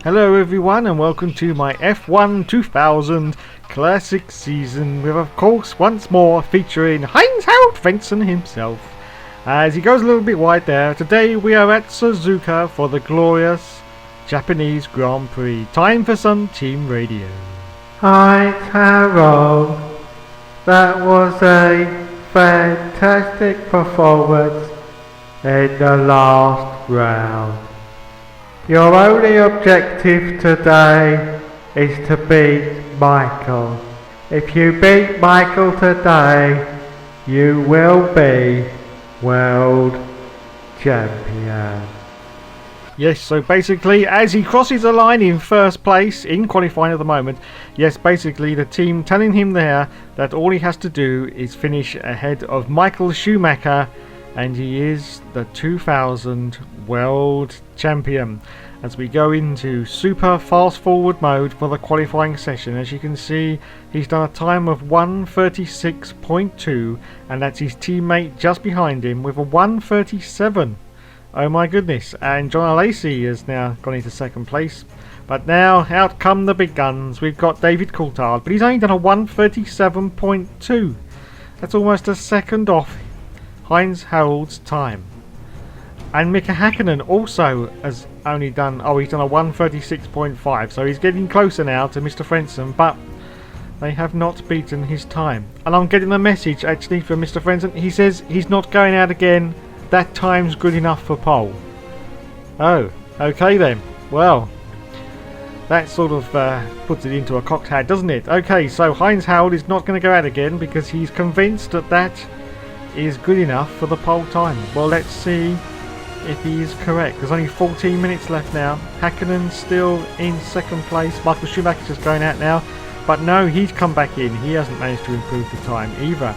Hello everyone and welcome to my F1 2000 Classic Season with, of course, once more featuring Heinz-Harald Frentzen himself. As he goes a little bit wide there, today we are at Suzuka for the glorious Japanese Grand Prix. Time for some team radio. Heinz-Harald, that was a fantastic performance in the last round. Your only objective today is to beat Michael. If you beat Michael today, you will be world champion. Yes, so basically, as he crosses the line in first place in qualifying at the moment, yes, basically the team telling him there that all he has to do is finish ahead of Michael Schumacher, and he is the 2000 world champion. As we go into super fast forward mode for the qualifying session, as you can see, he's done a time of 1:36.2, and that's his teammate just behind him with a 1:37. Oh my goodness, and John Alesi has now gone into second place. But now out come the big guns. We've got David Coulthard, but he's only done a 1:37.2. That's almost a second off Heinz-Harald's time. And Mika Hakkinen also has only done, he's done a 1:36.5, so he's getting closer now to Mr. Frentzen, but they have not beaten his time. And I'm getting a message actually from Mr. Frentzen. He says he's not going out again. That time's good enough for pole. Oh, okay then. Well, that sort of puts it into a cocked hat, doesn't it? Okay, so Heinz-Harald is not going to go out again because he's convinced that that is good enough for the pole time. Well, let's see if he is correct. There's only 14 minutes left now. Hakkinen still in second place. Michael Schumacher's just going out now. But no, he's come back in. He hasn't managed to improve the time either.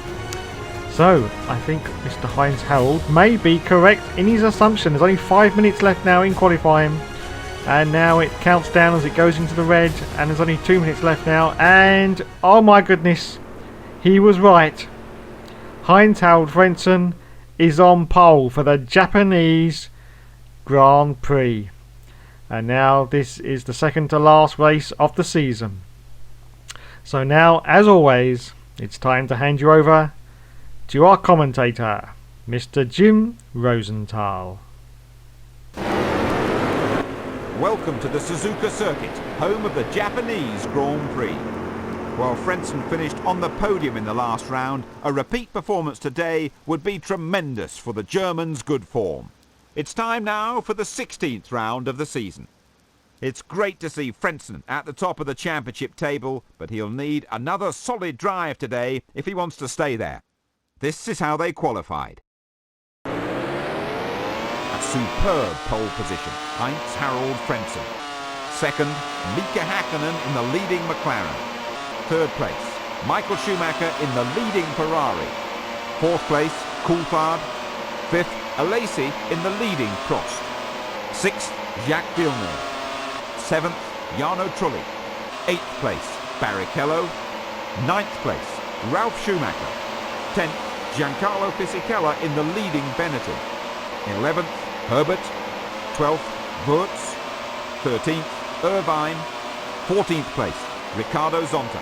So, I think Mr. Heinz-Harald may be correct in his assumption. There's only 5 minutes left now in qualifying. And now it counts down as it goes into the red. And there's only 2 minutes left now. And, oh my goodness, he was right. Heinz-Harald Frentzen is on pole for the Japanese Grand Prix. And now this is the second to last race of the season. So now, as always, it's time to hand you over to our commentator, Mr. Jim Rosenthal. Welcome to the Suzuka circuit, home of the Japanese Grand Prix. While Frentzen finished on the podium in the last round, a repeat performance today would be tremendous for the German's good form. It's time now for the 16th round of the season. It's great to see Frentzen at the top of the championship table, but he'll need another solid drive today if he wants to stay there. This is how they qualified. A superb pole position, Heinz-Harald Frentzen. Second, Mika Hakkinen in the leading McLaren. Third place, Michael Schumacher in the leading Ferrari. Fourth place, Coulthard. Fifth, Alesi in the leading Prost. Sixth, Jacques Villeneuve. Seventh, Jarno Trulli. Eighth place, Barrichello. Ninth place, Ralf Schumacher. 10th, Giancarlo Fisichella in the leading Benetton. 11th, Herbert. 12th, Wurz. 13th, Irvine. 14th place, Ricardo Zonta.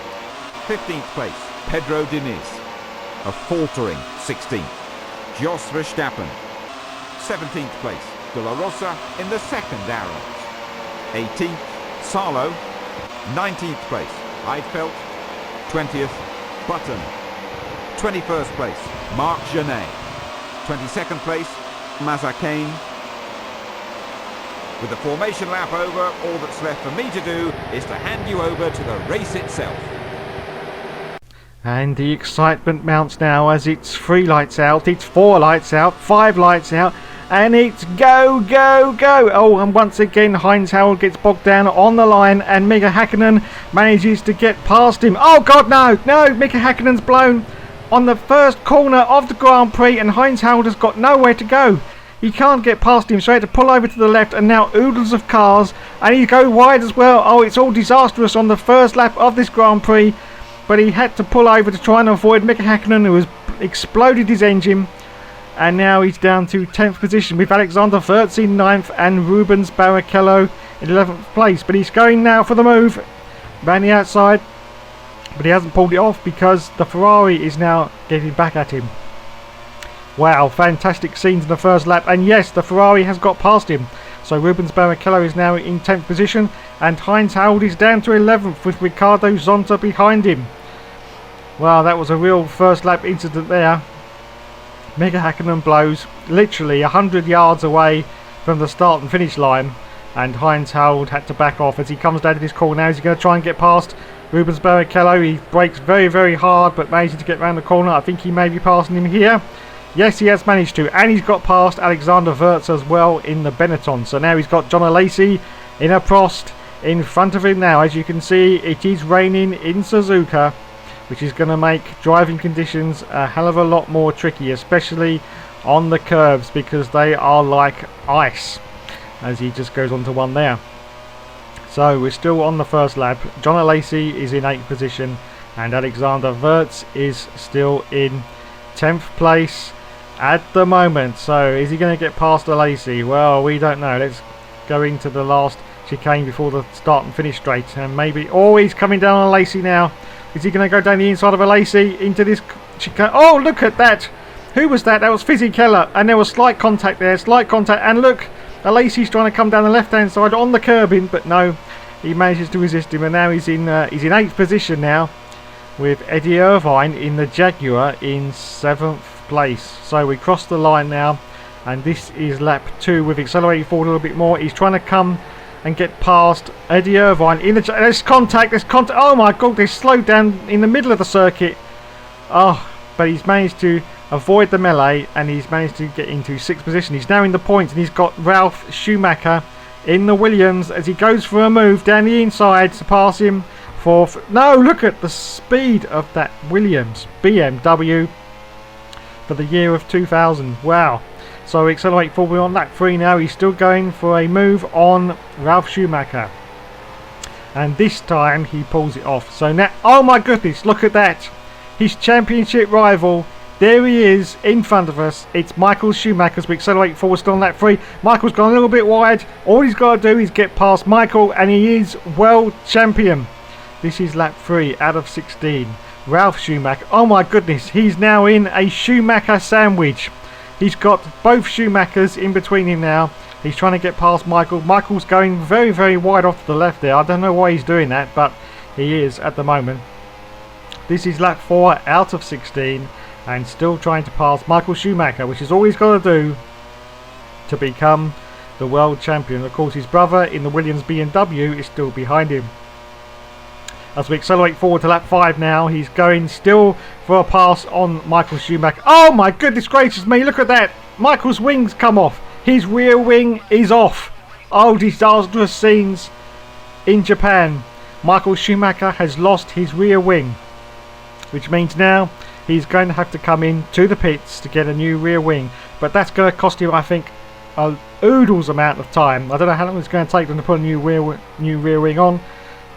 15th place, Pedro Diniz. A faltering 16th, Jos Verstappen. 17th place, De La Rosa in the second arrows. 18th, Salo. 19th place, Heidfeld. 20th, Button. 21st place, Marc Genet. 22nd place, Mazepin. With the formation lap over, all that's left for me to do is to hand you over to the race itself. And the excitement mounts now as it's 3 lights out, it's 4 lights out, 5 lights out, and it's go, go, go. Oh, and once again Heinz-Harald gets bogged down on the line, and Mika Hakkinen manages to get past him. Oh God, no, Mika Hakkinen's blown on the first corner of the Grand Prix, and Heinz-Harald has got nowhere to go. He can't get past him, so he had to pull over to the left, and now oodles of cars, and he go wide as well. Oh, it's all disastrous on the first lap of this Grand Prix, but he had to pull over to try and avoid Mika Hakkinen, who has exploded his engine, and now he's down to 10th position with Alexander Wurz in 9th and Rubens Barrichello in 11th place. But he's going now for the move around the outside. But he hasn't pulled it off because the Ferrari is now getting back at him. Wow, fantastic scenes in the first lap. And yes, the Ferrari has got past him. So Rubens Barrichello is now in 10th position. And Heinz Harald is down to 11th with Ricardo Zonta behind him. Wow, that was a real first lap incident there. Mika Hakkinen blows literally 100 yards away from the start and finish line. And Heinz Harald had to back off as he comes down to this corner now. Is he going to try and get past Rubens Barrichello? He brakes very, very hard but manages to get around the corner. I think he may be passing him here. Yes, he has managed to, and he's got past Alexander Wurz as well in the Benetton. So now he's got John Alesi in a Prost in front of him now. As you can see, it is raining in Suzuka, which is going to make driving conditions a hell of a lot more tricky, especially on the curves, because they are like ice, as he just goes on to one there. So we're still on the first lap. John Alesi is in 8th position, and Alexander Wurz is still in 10th place at the moment. So is he going to get past Alesi? Well, we don't know. Let's go into the last chicane before the start and finish straight, and maybe... Oh, he's coming down on Alesi now. Is he going to go down the inside of Alesi into this chicane? Oh, look at that. Who was that? That was Fisichella, and there was slight contact there. Slight contact, and look, Alesi's trying to come down the left-hand side on the curbing, but no, he manages to resist him, and now he's in 8th position now, with Eddie Irvine in the Jaguar in 7th place. So we cross the line now, and this is lap 2. We've accelerated forward a little bit more. He's trying to come and get past Eddie Irvine in the... There's contact, oh my god, they slowed down in the middle of the circuit. Oh, but he's managed to avoid the melee, and he's managed to get into 6th position. He's now in the points, and he's got Ralf Schumacher in the Williams as he goes for a move down the inside to pass him for... No, look at the speed of that Williams BMW for the year of 2000. Wow. So we accelerate forward on lap 3 now. He's still going for a move on Ralf Schumacher, and this time he pulls it off. So now, oh my goodness, look at that. His championship rival, there he is in front of us. It's Michael Schumacher as we accelerate forward still on lap 3. Michael's gone a little bit wide. All he's got to do is get past Michael, and he is world champion. This is lap 3 out of 16. Ralf Schumacher, oh my goodness, he's now in a Schumacher sandwich. He's got both Schumachers in between him now. He's trying to get past Michael. Michael's going very, very wide off to the left there. I don't know why he's doing that, but he is at the moment. This is lap 4 out of 16, and still trying to pass Michael Schumacher, which is all he's got to do to become the world champion. Of course, his brother in the Williams BMW is still behind him. As we accelerate forward to lap 5 now, he's going still for a pass on Michael Schumacher. Oh my goodness gracious me, look at that. Michael's wings come off. His rear wing is off. Oh, disastrous scenes in Japan. Michael Schumacher has lost his rear wing, which means now he's going to have to come in to the pits to get a new rear wing. But that's going to cost him, I think, a oodles amount of time. I don't know how long it's going to take them to put a new rear wing on,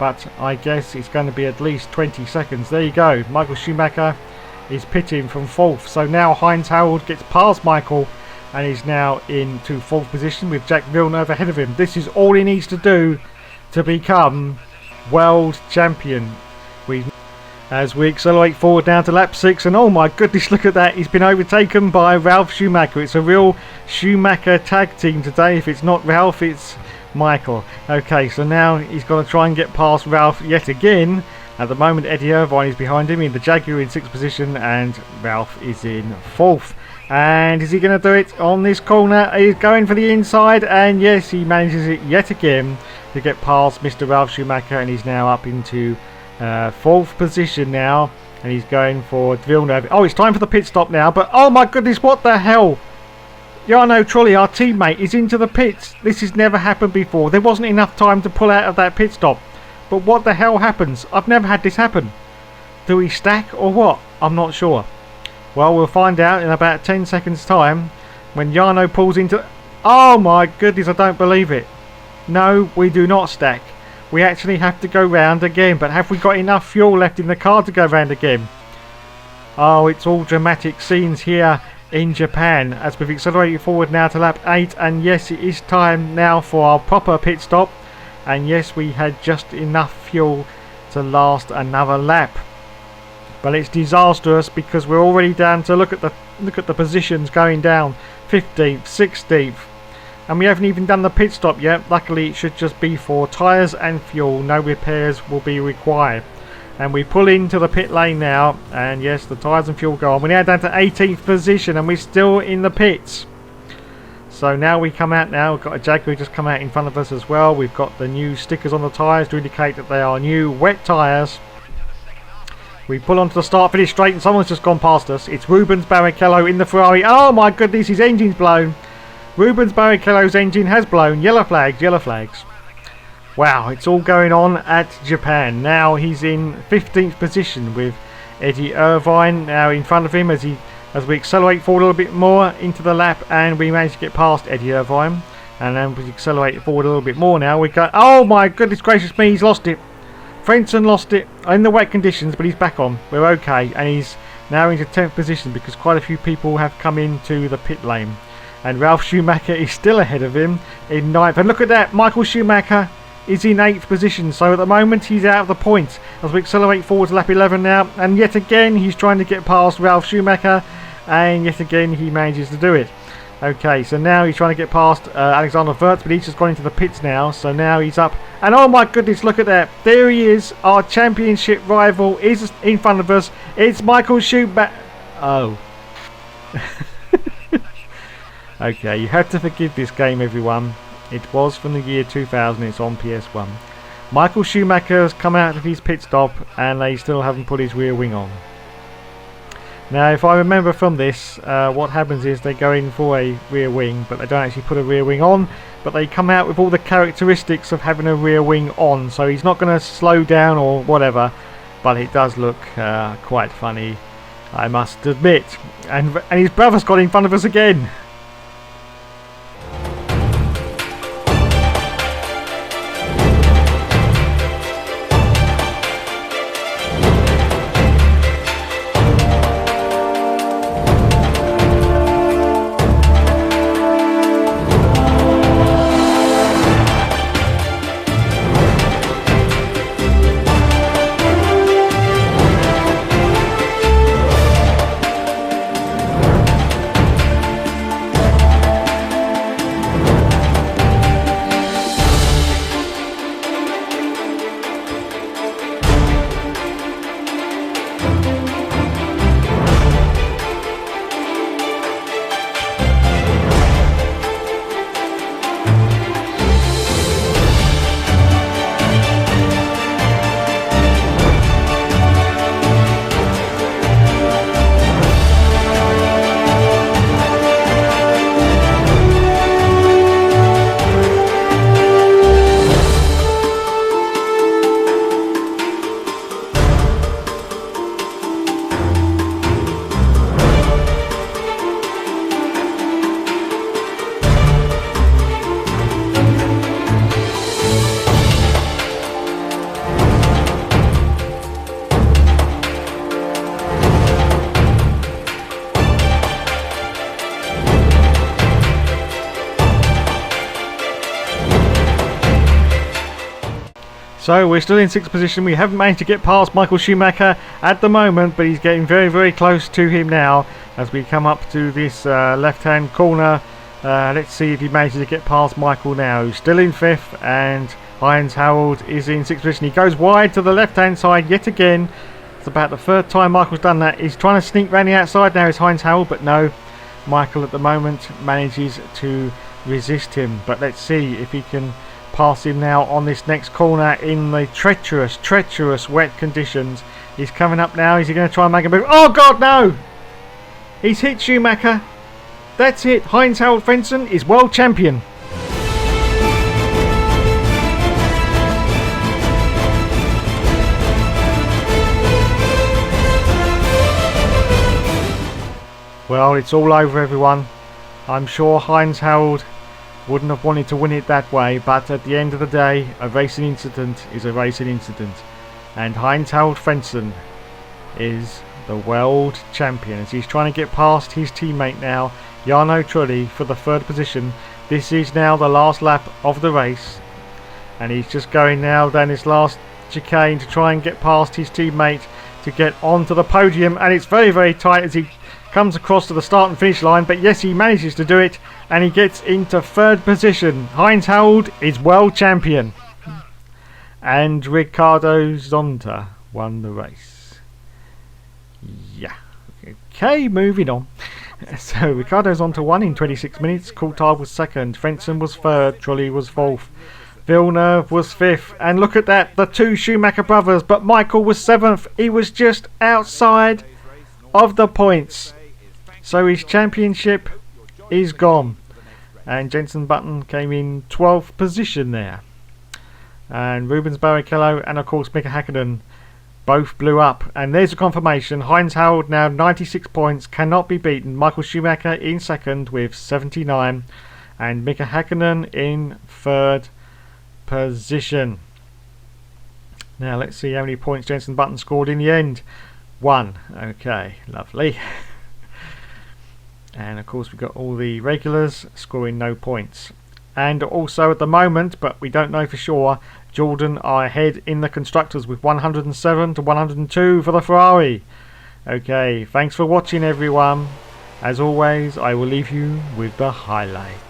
but I guess it's going to be at least 20 seconds. There you go. Michael Schumacher is pitting from 4th. So now Heinz Harald gets past Michael and is now into 4th position with Jack Villeneuve ahead of him. This is all he needs to do to become world champion. As we accelerate forward now to lap 6, and oh my goodness, look at that. He's been overtaken by Ralf Schumacher. It's a real Schumacher tag team today. If it's not Ralf, it's Michael. Okay, so now he's going to try and get past Ralf yet again. At the moment, Eddie Irvine is behind him in the Jaguar in 6th position, and Ralf is in 4th. And is he going to do it on this corner? He's going for the inside, and yes, he manages it yet again to get past Mr. Ralf Schumacher, and he's now up into 4th position now, and he's going for Villeneuve. Oh, it's time for the pit stop now, but oh my goodness, what the hell? Jarno Trulli, our teammate, is into the pits. This has never happened before. There wasn't enough time to pull out of that pit stop. But what the hell happens? I've never had this happen. Do we stack or what? I'm not sure. Well, we'll find out in about 10 seconds time when Jarno pulls into... Oh my goodness, I don't believe it. No, we do not stack. We actually have to go round again. But have we got enough fuel left in the car to go round again? Oh, it's all dramatic scenes here in Japan as we've accelerated forward now to lap 8, and yes, it is time now for our proper pit stop. and yes, we had just enough fuel to last another lap. But it's disastrous because we're already down to look at the positions going down 15th, 16th, and we haven't even done the pit stop yet. Luckily, it should just be for tyres and fuel. No repairs will be required. And we pull into the pit lane now, and yes, the tyres and fuel go on. We're now down to 18th position, and we're still in the pits. So now we come out now. We've got a Jaguar just come out in front of us as well. We've got the new stickers on the tyres to indicate that they are new wet tyres. We pull onto the start finish straight, and someone's just gone past us. It's Rubens Barrichello in the Ferrari. Oh my goodness, his engine's blown. Rubens Barrichello's engine has blown. Yellow flags, yellow flags. Wow, it's all going on at Japan. Now he's in 15th position with Eddie Irvine now in front of him as we accelerate forward a little bit more into the lap, and we manage to get past Eddie Irvine. And then we accelerate forward a little bit more now. We go, oh my goodness gracious me, he's lost it. Frentzen lost it in the wet conditions, but he's back on. We're okay, and he's now into 10th position because quite a few people have come into the pit lane. And Ralf Schumacher is still ahead of him in 9th. And look at that, Michael Schumacher is in 8th position, so at the moment he's out of the points as we accelerate forward to lap 11 now, and yet again he's trying to get past Ralf Schumacher, and yet again he manages to do it. Okay, so now he's trying to get past Alexander Wurz, but he's just gone into the pits now, so now he's up, and oh my goodness, look at that, there he is, our championship rival is in front of us. It's Michael Schumacher. Oh. Okay, you have to forgive this game, everyone. It was from the year 2000, it's on PS1. Michael Schumacher has come out of his pit stop, and they still haven't put his rear wing on. Now, if I remember from this, what happens is they go in for a rear wing, but they don't actually put a rear wing on, but they come out with all the characteristics of having a rear wing on, so he's not going to slow down or whatever, but it does look quite funny, I must admit. And his brother's got in front of us again. So we're still in 6th position. We haven't managed to get past Michael Schumacher at the moment, but he's getting very, very close to him now as we come up to this left-hand corner. Let's see if he manages to get past Michael now, who's still in 5th, and Heinz Harald is in 6th position. He goes wide to the left-hand side yet again. It's about the 3rd time Michael's done that. He's trying to sneak round the outside now, is Heinz Harald, but no. Michael at the moment manages to resist him, but let's see if he can pass him now on this next corner in the treacherous wet conditions. He's coming up now. Is he going to try and make a move? Oh god, no! He's hit Schumacher. That's it. Heinz Harald Frentzen is world champion. Well, it's all over, everyone. I'm sure Heinz Harald wouldn't have wanted to win it that way, but at the end of the day, a racing incident is a racing incident, and Heinz Harald Frentzen is the world champion as he's trying to get past his teammate now, Jarno Trulli, for the 3rd position. This is now the last lap of the race, and he's just going now down this last chicane to try and get past his teammate to get onto the podium, and it's very, very tight as he comes across to the start and finish line. But yes, he manages to do it, and he gets into third position. Heinz Harald is world champion, and Ricardo Zonta won the race. Yeah. Okay, moving on. So Ricardo Zonta won in 26 minutes. Coulthard was second. Frentzen was third. Trulli was fourth. Villeneuve was fifth. And look at that, the two Schumacher brothers. But Michael was seventh. He was just outside of the points. So his championship is gone. And Jenson Button came in 12th position there. And Rubens Barrichello and of course Mika Hakkinen both blew up. And there's a confirmation. Heinz Harald now 96 points, cannot be beaten. Michael Schumacher in second with 79, and Mika Hakkinen in third position. Now let's see how many points Jenson Button scored in the end. 1. Okay, lovely. And of course we've got all the regulars scoring no points. And also at the moment, but we don't know for sure, Jordan are ahead in the constructors with 107 to 102 for the Ferrari. Okay, thanks for watching everyone. As always, I will leave you with the highlights.